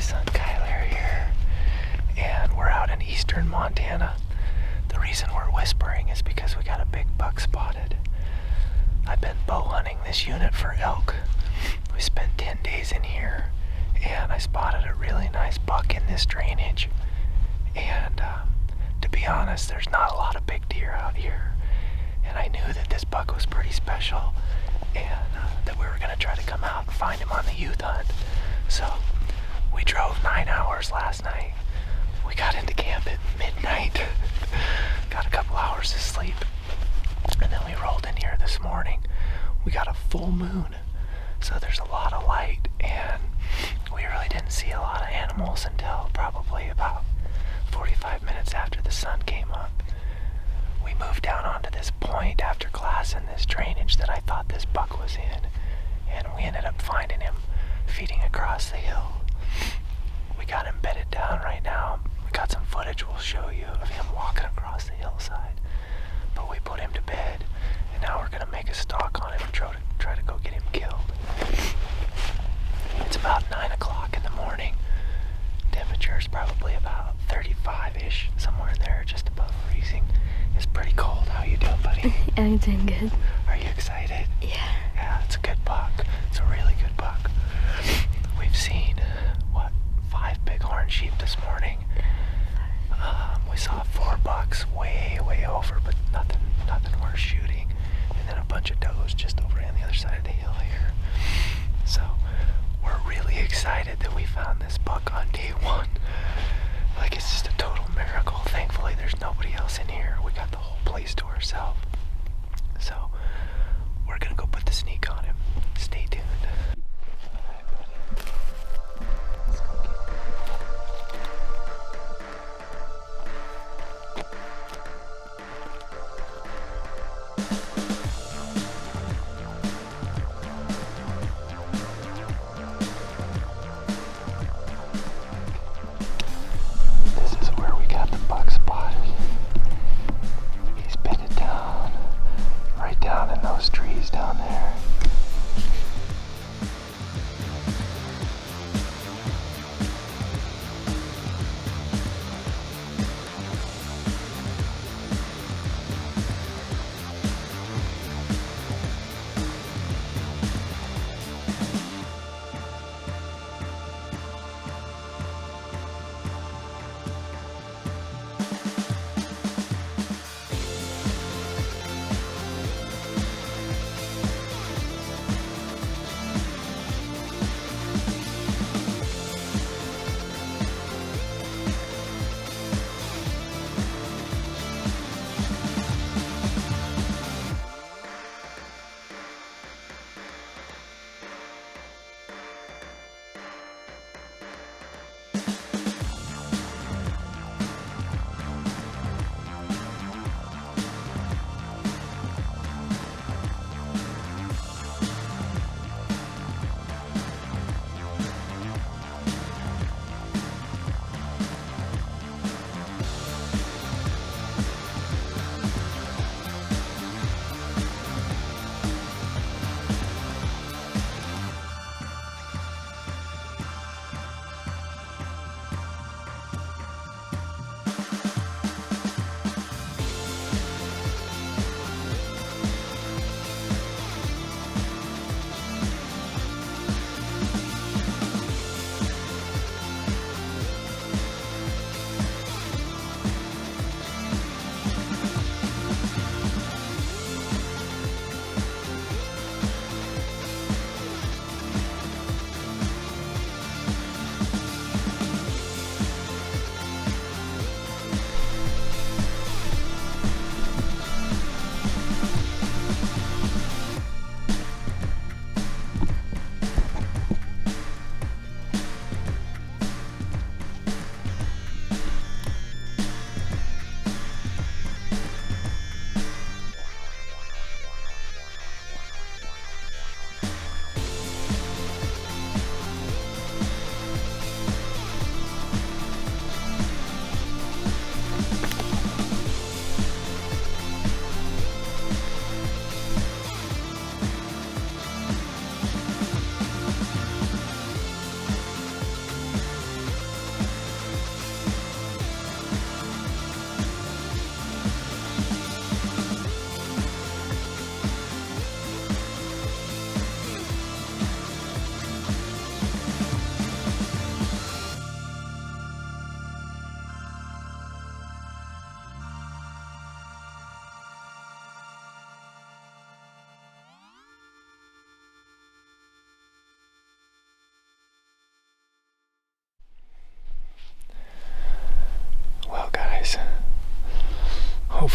son Kyler here, and we're out in eastern Montana. The reason we're whispering is because we got a big buck spotted. I've been bow hunting this unit for elk. We spent 10 days in here, and I spotted a really nice buck in this drainage. And to be honest, there's not a lot of big deer out here. And I knew that this buck was pretty special, and that we were going to try to come out and find him on the youth hunt. So we drove 9 hours last night. We got into camp at midnight, got a couple hours of sleep, and then we rolled in here this morning. We got a full moon, so there's a lot of light, and we really didn't see a lot of animals until probably about 45 minutes after the sun came up. We moved down onto this point after class in this drainage that I thought this buck was in, and we ended up finding him feeding across the hill. We got him bedded down right now. We got some footage we'll show you of him walking across the hillside, but we put him to bed, and now we're going to make a stalk on him and try to go get him killed. It's about 9 o'clock in the morning. Temperature is probably about 35-ish, somewhere in there, just above freezing. It's pretty cold. How you doing, buddy? I'm doing good. Are you excited? Yeah. Yeah, it's a good buck. It's a really good buck. We've seen, 5 bighorn sheep this morning. We saw 4 bucks way over, but nothing worth shooting. And then a bunch of does just over on the other side of the hill here. So we're really excited that we found this buck on day 1. Like, it's just a total miracle. Thankfully, there's nobody else in here. We got the whole place to ourselves. So we're gonna go put the sneak on him. Stay tuned.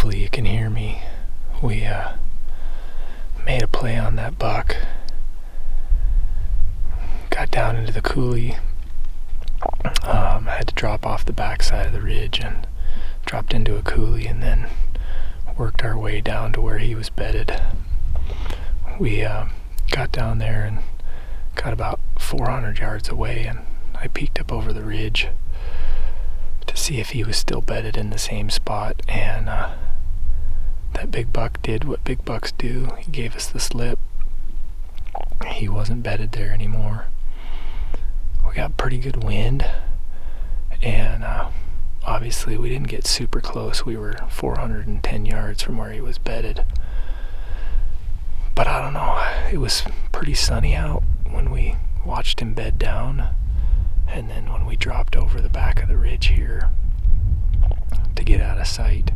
Hopefully you can hear me. We made a play on that buck. Got down into the coulee. Had to drop off the backside of the ridge and dropped into a coulee, and then worked our way down to where he was bedded. We got down there and got about 400 yards away, and I peeked up over the ridge to see if he was still bedded in the same spot, and that big buck did what big bucks do. He gave us the slip. He wasn't bedded there anymore. We got pretty good wind, and obviously we didn't get super close. We were 410 yards from where he was bedded. But I don't know, it was pretty sunny out when we watched him bed down, and then when we dropped over the back of the ridge here to get out of sight,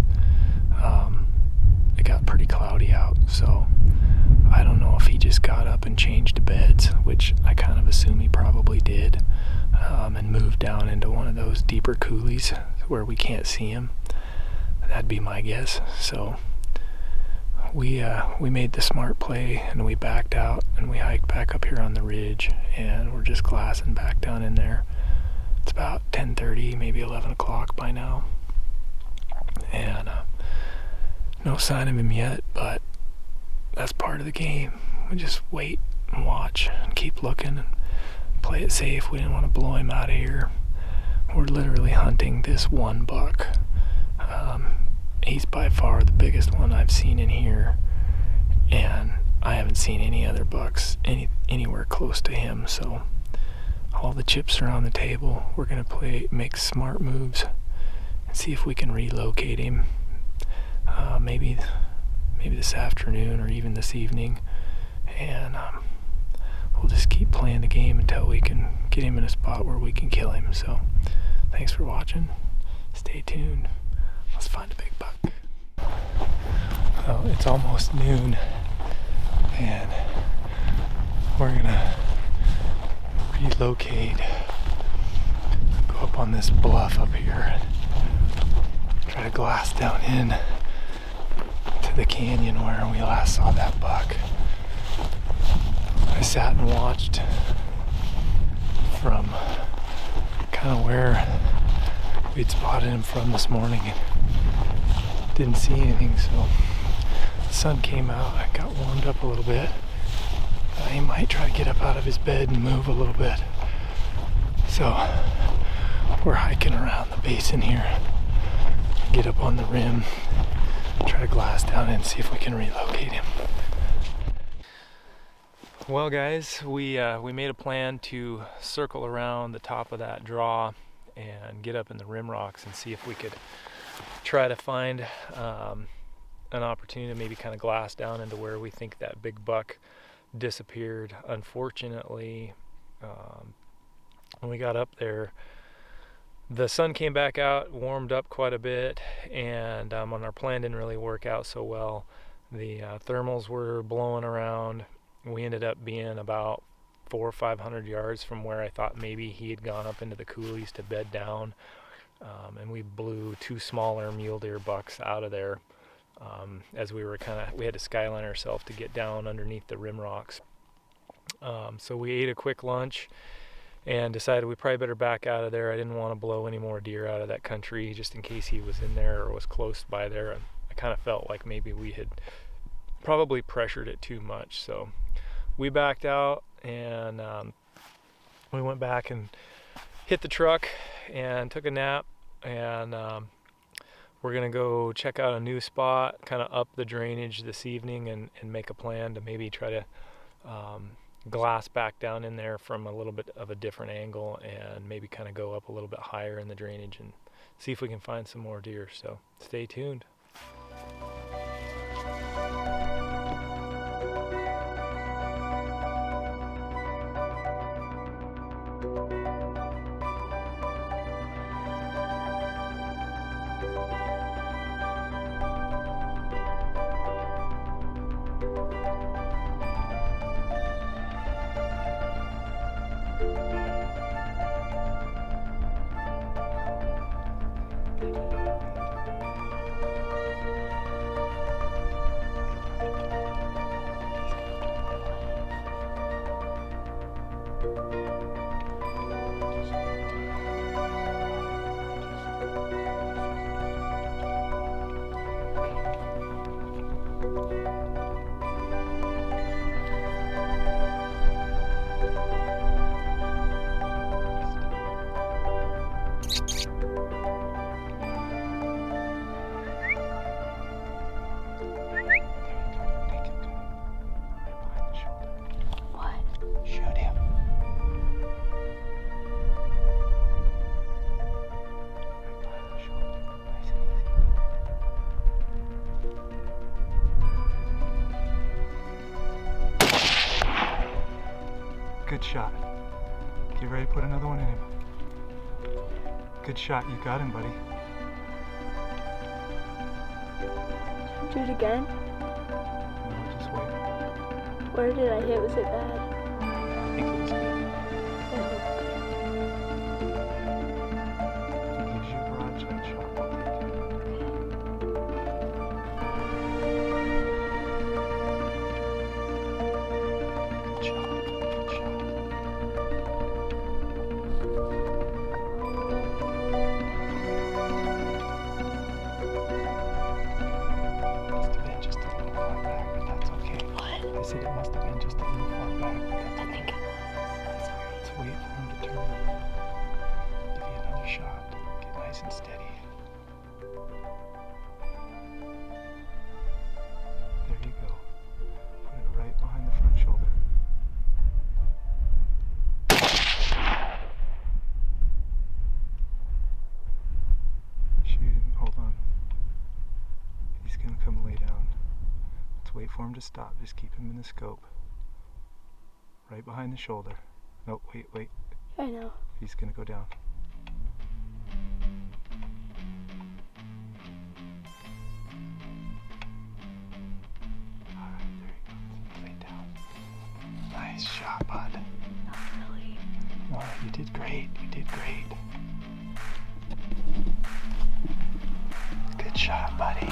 it got pretty cloudy out. So I don't know if he just got up and changed beds, which I kind of assume he probably did, and moved down into one of those deeper coulees where we can't see him. That'd be my guess. So we made the smart play, and we backed out and we hiked back up here on the ridge, and we're just glassing back down in there. It's about 10:30, maybe 11 o'clock by now, and no sign of him yet, but that's part of the game. We just wait and watch and keep looking and play it safe. We didn't want to blow him out of here. We're literally hunting this one buck. He's by far the biggest one I've seen in here, and I haven't seen any other bucks anywhere close to him. So all the chips are on the table. We're gonna make smart moves and see if we can relocate him. Maybe this afternoon or even this evening, and we'll just keep playing the game until we can get him in a spot where we can kill him. So thanks for watching. Stay tuned. Let's find a big buck. Well, it's almost noon, and we're gonna relocate, go up on this bluff up here, and try to glass down in to the canyon where we last saw that buck. I sat and watched from kind of where we'd spotted him from this morning, and didn't see anything. So the sun came out, I got warmed up a little bit. He might try to get up out of his bed and move a little bit. So we're hiking around the basin here, get up on the rim, try to glass down and see if we can relocate him. Well guys, we made a plan to circle around the top of that draw and get up in the rim rocks and see if we could try to find an opportunity to maybe kind of glass down into where we think that big buck disappeared. Unfortunately, when we got up there, the sun came back out, warmed up quite a bit, and on our plan didn't really work out so well. The thermals were blowing around. We ended up being about 400 or 500 yards from where I thought maybe he had gone up into the coulees to bed down, and we blew two smaller mule deer bucks out of there as we had to skyline ourselves to get down underneath the rim rocks. So we ate a quick lunch and decided we probably better back out of there. I didn't want to blow any more deer out of that country just in case he was in there or was close by there. And I kind of felt like maybe we had probably pressured it too much. So we backed out, and we went back and hit the truck and took a nap, and we're gonna go check out a new spot, kind of up the drainage this evening, and make a plan to maybe try to glass back down in there from a little bit of a different angle, and maybe kind of go up a little bit higher in the drainage and see if we can find some more deer. So stay tuned. Good shot. Get ready to put another one in him. Good shot. You got him, buddy. Do it again? No, just wait. Where did I hit? Was it bad? I think it was good. If he gives you a broadside shot, we'll take it. Good shot. Good shot. Must have been just a little far back, but that's okay. What? I said it must have been just a little far back, but that's I okay. think it was. I'm sorry. Let's wait for him to turn. Give you another shot. Get nice and steady. There you go. Put it right behind the front shoulder. Shoot him. Hold on. He's gonna come lay down. Let's wait for him to stop. Just keep him in the scope. Right behind the shoulder. No, wait. I know. He's gonna go down. Alright, there you go. Lay down. Nice shot, bud. Not really. Oh, you did great. You did great. Good shot, buddy.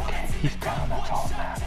Okay. He's down, that's all that matters.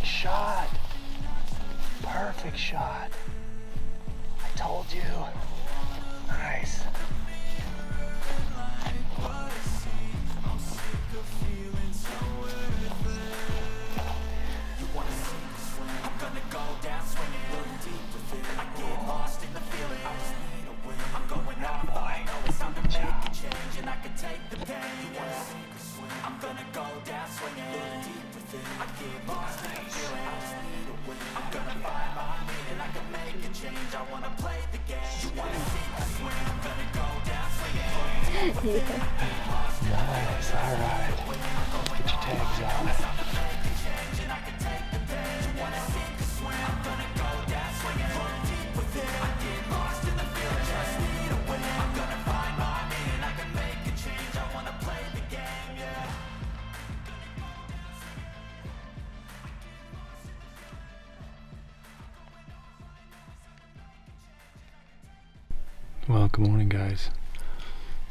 Shot. Perfect shot. I told you. Nice. Nice, alright. Get your tags out. Well, good morning, guys.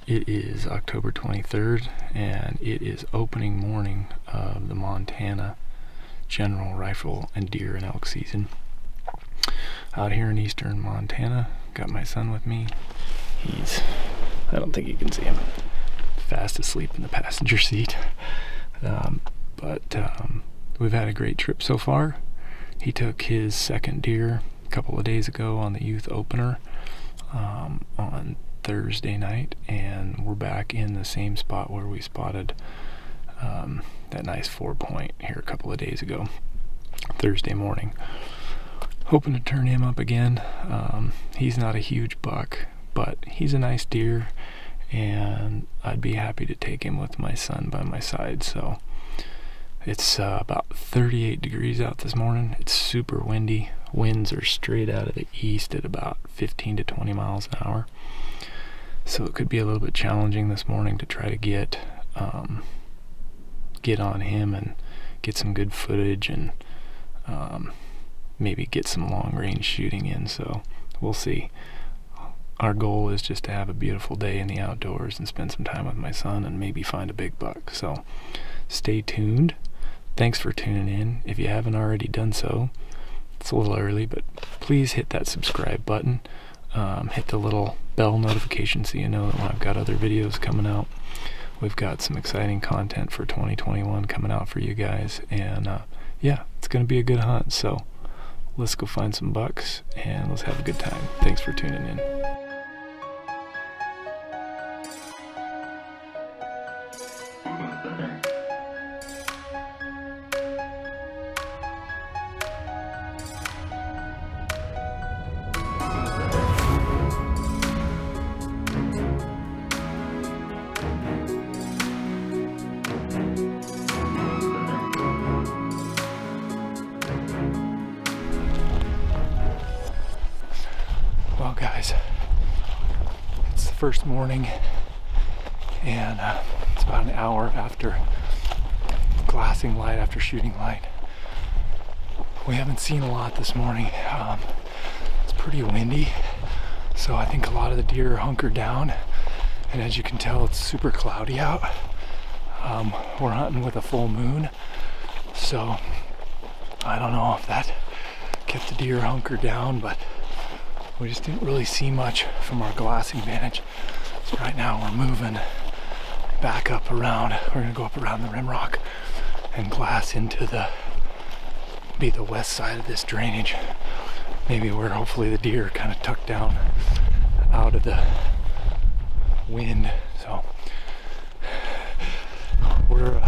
It is October 23rd, and it is opening morning of the Montana General Rifle and Deer and Elk season. Out here in eastern Montana, got my son with me. I don't think you can see him, fast asleep in the passenger seat. But we've had a great trip so far. He took his second deer a couple of days ago on the youth opener on Thursday night, and we're back in the same spot where we spotted that nice 4-point here a couple of days ago, Thursday morning. Hoping to turn him up again. He's not a huge buck, but he's a nice deer, and I'd be happy to take him with my son by my side. So it's about 38 degrees out this morning. It's super windy. Winds are straight out of the east at about 15 to 20 miles an hour. So it could be a little bit challenging this morning to try to get on him and get some good footage and maybe get some long range shooting in, so we'll see. Our goal is just to have a beautiful day in the outdoors and spend some time with my son and maybe find a big buck. So stay tuned. Thanks for tuning in. If you haven't already done so, it's a little early, but please hit that subscribe button. Hit the little bell notification so you know that when I've got other videos coming out. We've got some exciting content for 2021 coming out for you guys, and yeah, it's going to be a good hunt. So let's go find some bucks and let's have a good time. Thanks for tuning in. Well, guys, it's the first morning, and it's about an hour after glassing light, after shooting light. We haven't seen a lot this morning. It's pretty windy, so I think a lot of the deer are hunkered down, and as you can tell, it's super cloudy out. We're hunting with a full moon, so I don't know if that kept the deer hunkered down, but we just didn't really see much from our glassing vantage. So right now we're moving back up around. We're gonna go up around the rimrock and glass into the west side of this drainage. Maybe where hopefully the deer are kind of tucked down out of the wind. So we're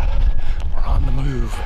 on the move.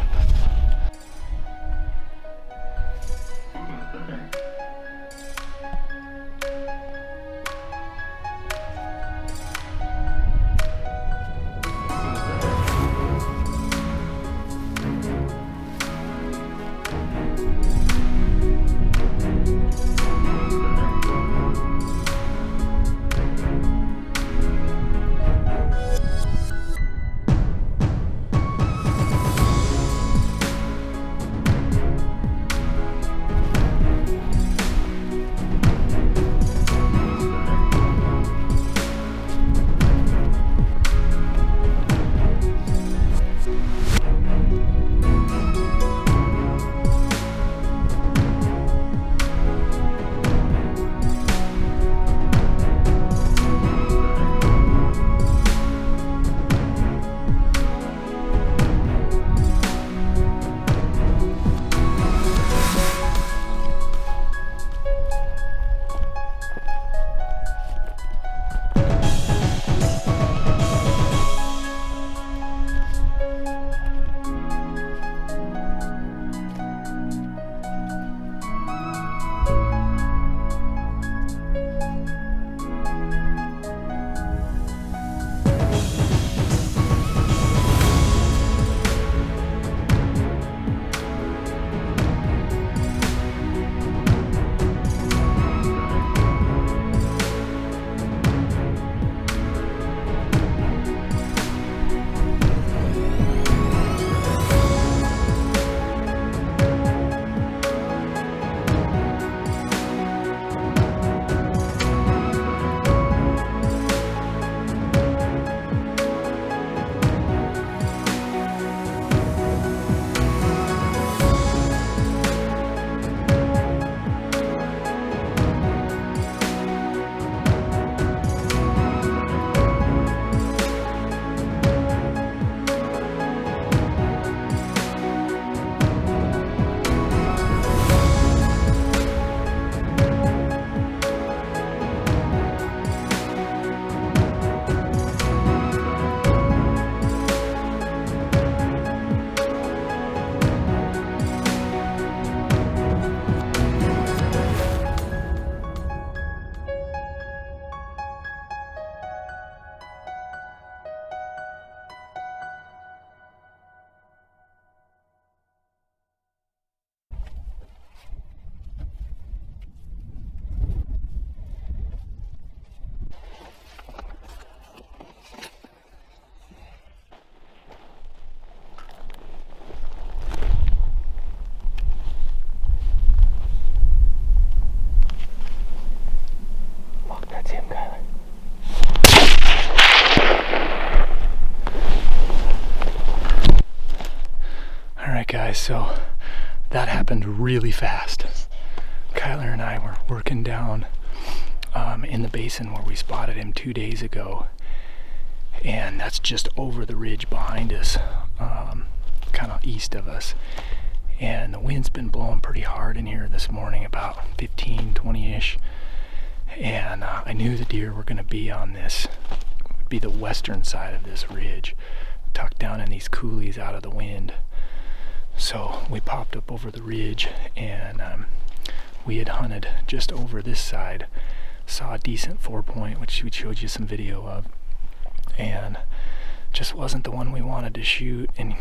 guys, so that happened really fast. Kyler and I were working down in the basin where we spotted him 2 days ago, and that's just over the ridge behind us, kind of east of us. And the wind's been blowing pretty hard in here this morning, about 15, 20-ish. And I knew the deer were going to be on this, would be the western side of this ridge, tucked down in these coulees out of the wind. So we popped up over the ridge, and we had hunted just over this side, saw a decent 4-point, which we showed you some video of, and just wasn't the one we wanted to shoot. And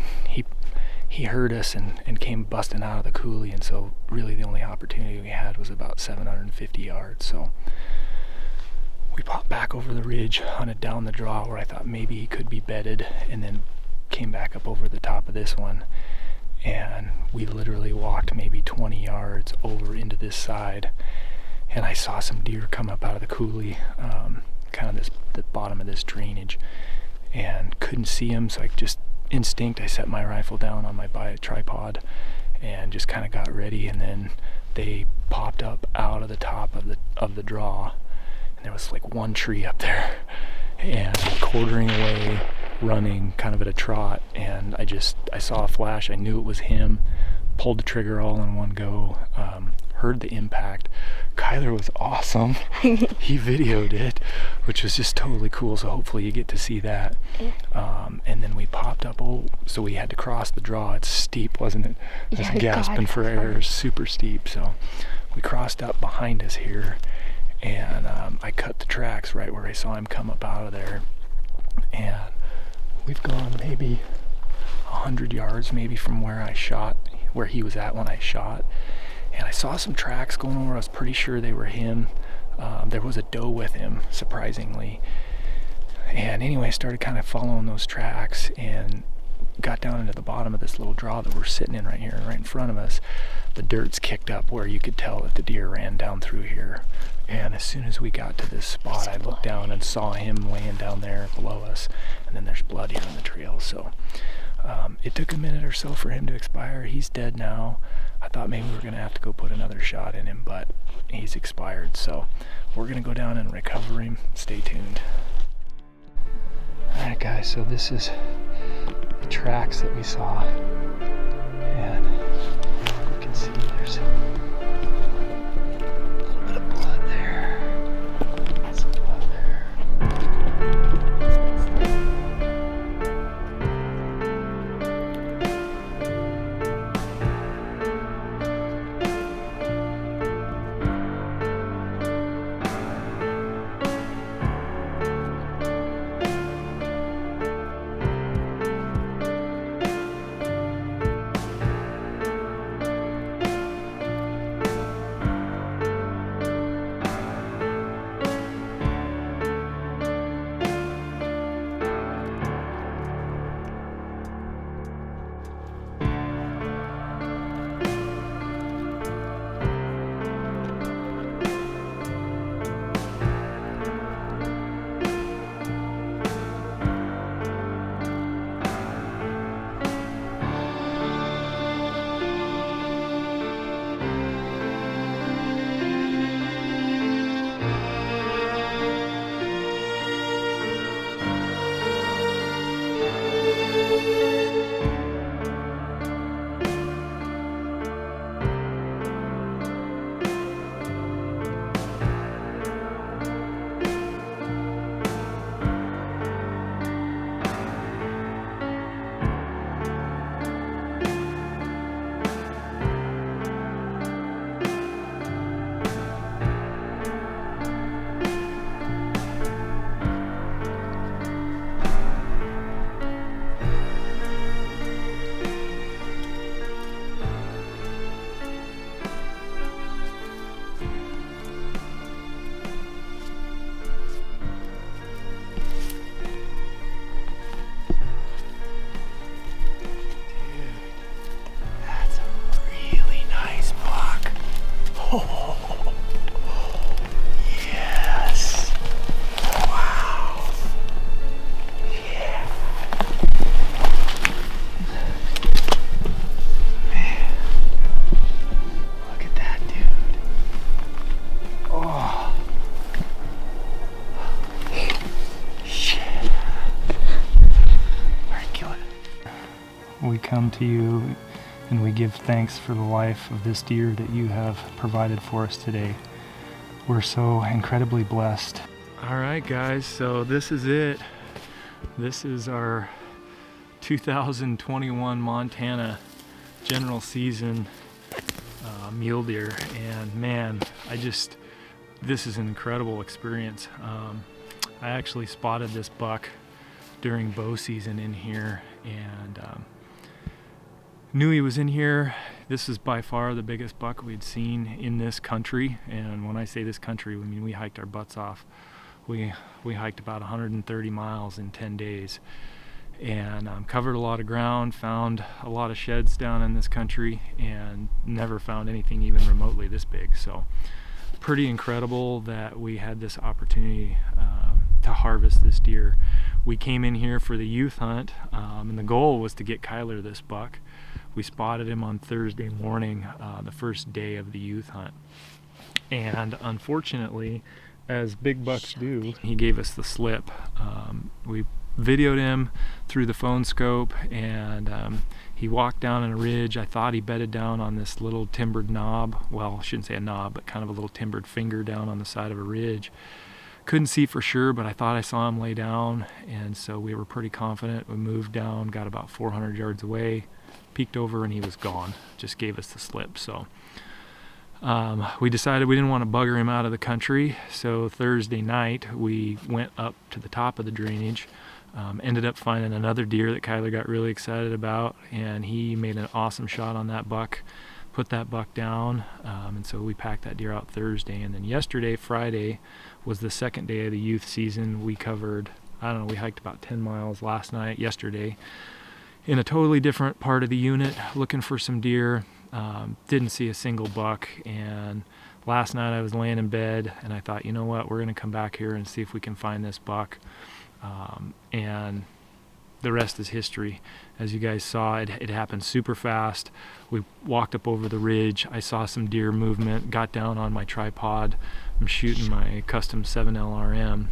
he heard us and came busting out of the coulee, and so really the only opportunity we had was about 750 yards. So we popped back over the ridge, hunted down the draw where I thought maybe he could be bedded, and then came back up over the top of this one. And we literally walked maybe 20 yards over into this side, and I saw some deer come up out of the coulee, kind of the bottom of this drainage, and couldn't see them. So I just instinct, I set my rifle down on my tripod and just kind of got ready, and then they popped up out of the top of the draw, and there was like one tree up there, and quartering away, running kind of at a trot, and I saw a flash. I knew it was him, pulled the trigger all in one go, heard the impact. Kyler was awesome. He videoed it, which was just totally cool, so hopefully you get to see that. And then we popped up, so we had to cross the draw. It's steep, wasn't it? I was gasping for air, super steep. So we crossed up behind us here, and I cut the tracks right where I saw him come up out of there, and we've gone maybe 100 yards maybe from where I shot, where he was at when I shot. And I saw some tracks going over. I was pretty sure they were him. There was a doe with him, surprisingly. And anyway, I started kind of following those tracks and got down into the bottom of this little draw that we're sitting in right here, right in front of us. The dirt's kicked up where you could tell that the deer ran down through here. And as soon as we got to this spot, I looked down and saw him laying down there below us. And then there's blood here on the trail. So it took a minute or so for him to expire. He's dead now. I thought maybe we were going to have to go put another shot in him, but he's expired. So we're going to go down and recover him. Stay tuned. Alright guys, so this is the tracks that we saw. And you can see there's a little bit of blood there. Some blood there. we come to you and we give thanks for the life of this deer that you have provided for us today. We're so incredibly blessed. All right, guys, so this is it. This is our 2021 Montana general season mule deer, and man, this is an incredible experience. I actually spotted this buck during bow season in here, and knew he was in here. This is by far the biggest buck we'd seen in this country, and when I say this country, I mean we hiked our butts off. We hiked about 130 miles in 10 days, and covered a lot of ground, found a lot of sheds down in this country, and never found anything even remotely this big. So pretty incredible that we had this opportunity to harvest this deer. We came in here for the youth hunt, and the goal was to get Kyler this buck. We spotted him on Thursday morning, the first day of the youth hunt, and unfortunately, as big bucks do, he gave us the slip. We videoed him through the phone scope, and he walked down in a ridge. I thought he bedded down on this little timbered knob. Well, I shouldn't say a knob, but kind of a little timbered finger down on the side of a ridge. Couldn't see for sure, but I thought I saw him lay down, and so we were pretty confident. We moved down, got about 400 yards away, peeked over, and he was gone. Just gave us the slip. So we decided we didn't want to bugger him out of the country, so Thursday night we went up to the top of the drainage, ended up finding another deer that Kyler got really excited about, and he made an awesome shot on that buck, put that buck down, and so we packed that deer out Thursday. And then yesterday, Friday, was the second day of the youth season. We covered, I don't know, we hiked about 10 miles last night, yesterday, in a totally different part of the unit, looking for some deer. Didn't see a single buck, and last night I was laying in bed and I thought, you know what, we're gonna come back here and see if we can find this buck, and the rest is history. As you guys saw, it happened super fast. We walked up over the ridge, I saw some deer movement, got down on my tripod. I'm shooting my custom 7L RM,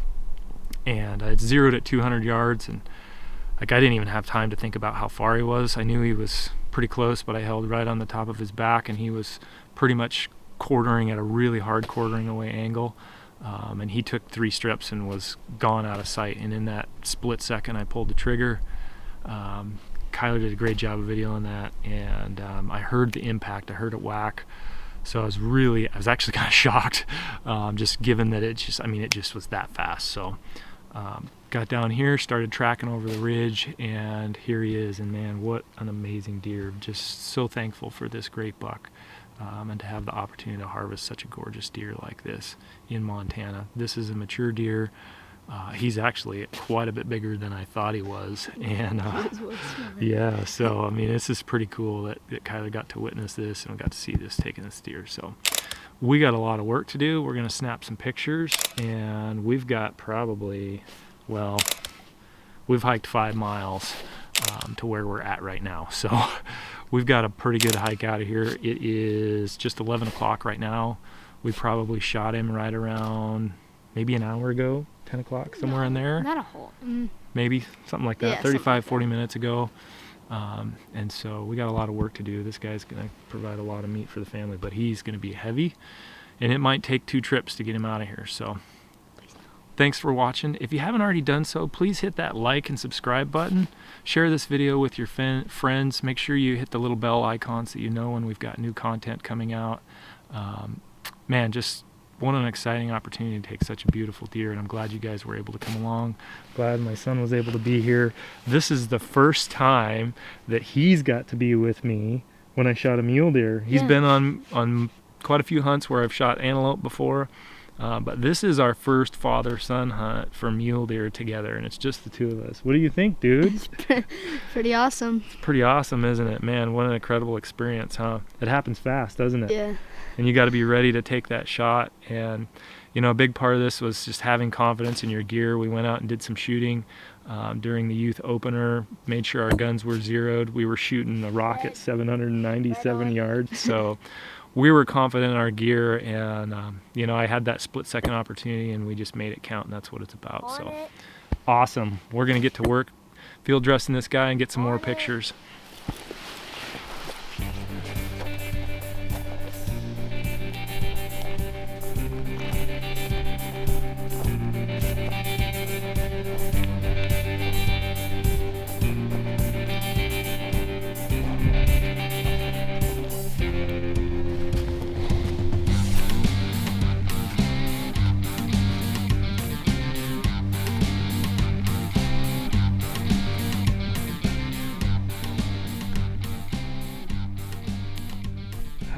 and it's zeroed at 200 yards, and like I didn't even have time to think about how far he was. I knew he was pretty close, but I held right on the top of his back, and he was pretty much quartering at a really hard quartering away angle, and he took 3 strips and was gone out of sight. And in that split second I pulled the trigger. Kyler did a great job of videoing that, and I heard the impact, I heard it whack, so I was actually kind of shocked, just given that it just was that fast. So got down here, started tracking over the ridge, and here he is. And man, what an amazing deer. Just so thankful for this great buck, and to have the opportunity to harvest such a gorgeous deer like this in Montana. This is a mature deer. He's actually quite a bit bigger than I thought he was, and yeah, so I mean, this is pretty cool that Kyler got to witness this and got to see this taking this deer. So we got a lot of work to do. We're gonna snap some pictures, and we've got probably, well, we've hiked 5 miles to where we're at right now, so we've got a pretty good hike out of here. It is just 11 o'clock right now. We probably shot him right around maybe an hour ago, 10 o'clock, somewhere in there. Not a whole. Maybe something like that, Yeah, 35, 40 minutes ago. And so we got a lot of work to do. This guy's going to provide a lot of meat for the family, but he's going to be heavy, and it might take 2 trips to get him out of here. So thanks for watching. If you haven't already done so, please hit that like and subscribe button. Share this video with your friends. Make sure you hit the little bell icon so you know when we've got new content coming out. Man, just what an exciting opportunity to take such a beautiful deer, and I'm glad you guys were able to come along. Glad my son was able to be here. This is the first time that he's got to be with me when I shot a mule deer. He's been on quite a few hunts where I've shot antelope before, but this is our first father-son hunt for mule deer together, and it's just the 2 of us. What do you think, dude? It's pretty awesome. It's pretty awesome, isn't it? Man, what an incredible experience, huh? It happens fast, doesn't it? Yeah. And you got to be ready to take that shot. And you know, a big part of this was just having confidence in your gear. We went out and did some shooting during the youth opener, made sure our guns were zeroed. We were shooting a rocket 797 yards, so we were confident in our gear, and you know, I had that split-second opportunity, and we just made it count, and that's what it's about. So awesome. We're gonna get to work field dressing this guy and get some more pictures.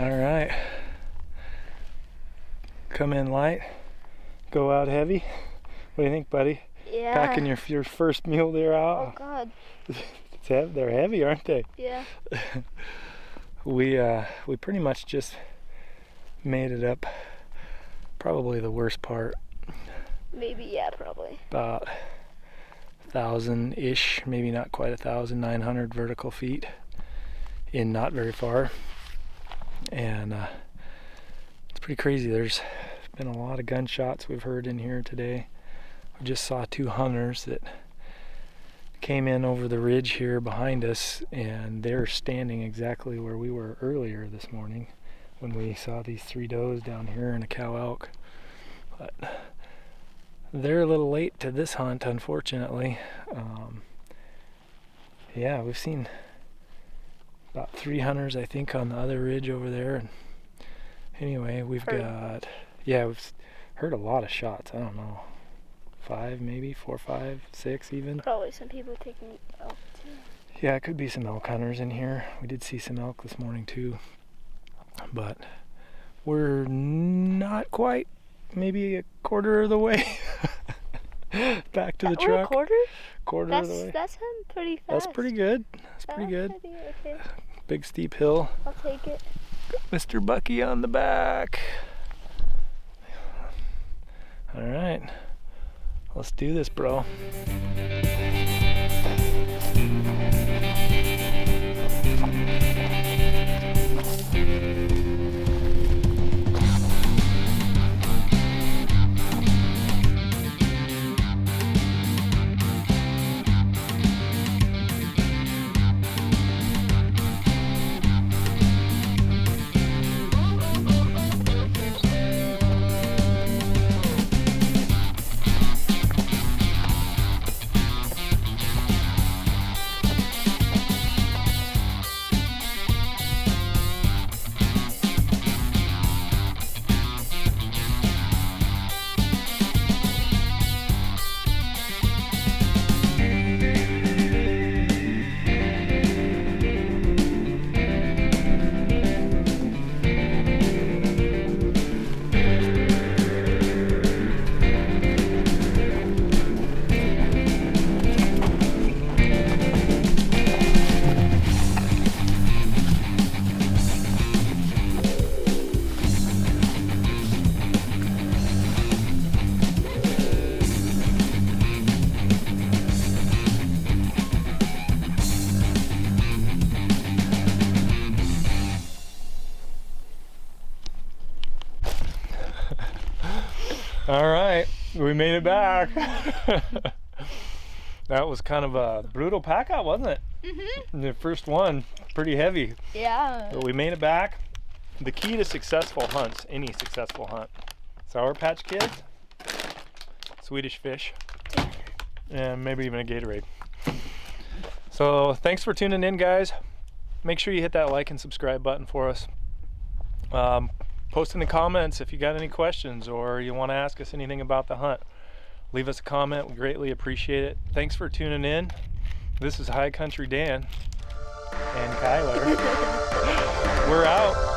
All right. Come in light, go out heavy. What do you think, buddy? Yeah. Packing your first mule deer Oh out. God. They're heavy, aren't they? Yeah. We pretty much just made it up. Probably the worst part. Maybe, yeah, probably. About 1,000-ish, maybe not quite 1,000, 900 vertical feet in not very far. And it's pretty crazy. There's been a lot of gunshots we've heard in here today. We just saw 2 hunters that came in over the ridge here behind us, and they're standing exactly where we were earlier this morning when we saw these 3 does down here and a cow elk. But they're a little late to this hunt, unfortunately. Yeah, we've seen about 3 hunters, I think, on the other ridge over there. And anyway, we've heard a lot of shots. I don't know, 5 maybe, 4, 5, 6 even. Probably some people taking elk too. Yeah, it could be some elk hunters in here. We did see some elk this morning too. But we're not quite, maybe a quarter of the way back to the truck. Quarter of the way. That's pretty fast. That's pretty good. That's pretty good. Okay. Big steep hill. I'll take it. Mr. Bucky on the back. All right, let's do this, bro. All right, we made it back. That was kind of a brutal pack out, wasn't it? Mm-hmm. The first one, pretty heavy. Yeah. But we made it back. The key to successful hunts, any successful hunt, Sour Patch Kids, Swedish Fish, and maybe even a Gatorade. So thanks for tuning in, guys. Make sure you hit that like and subscribe button for us. Post in the comments if you got any questions or you want to ask us anything about the hunt. Leave us a comment. We greatly appreciate it. Thanks for tuning in. This is High Country Dan and Kyler. We're out.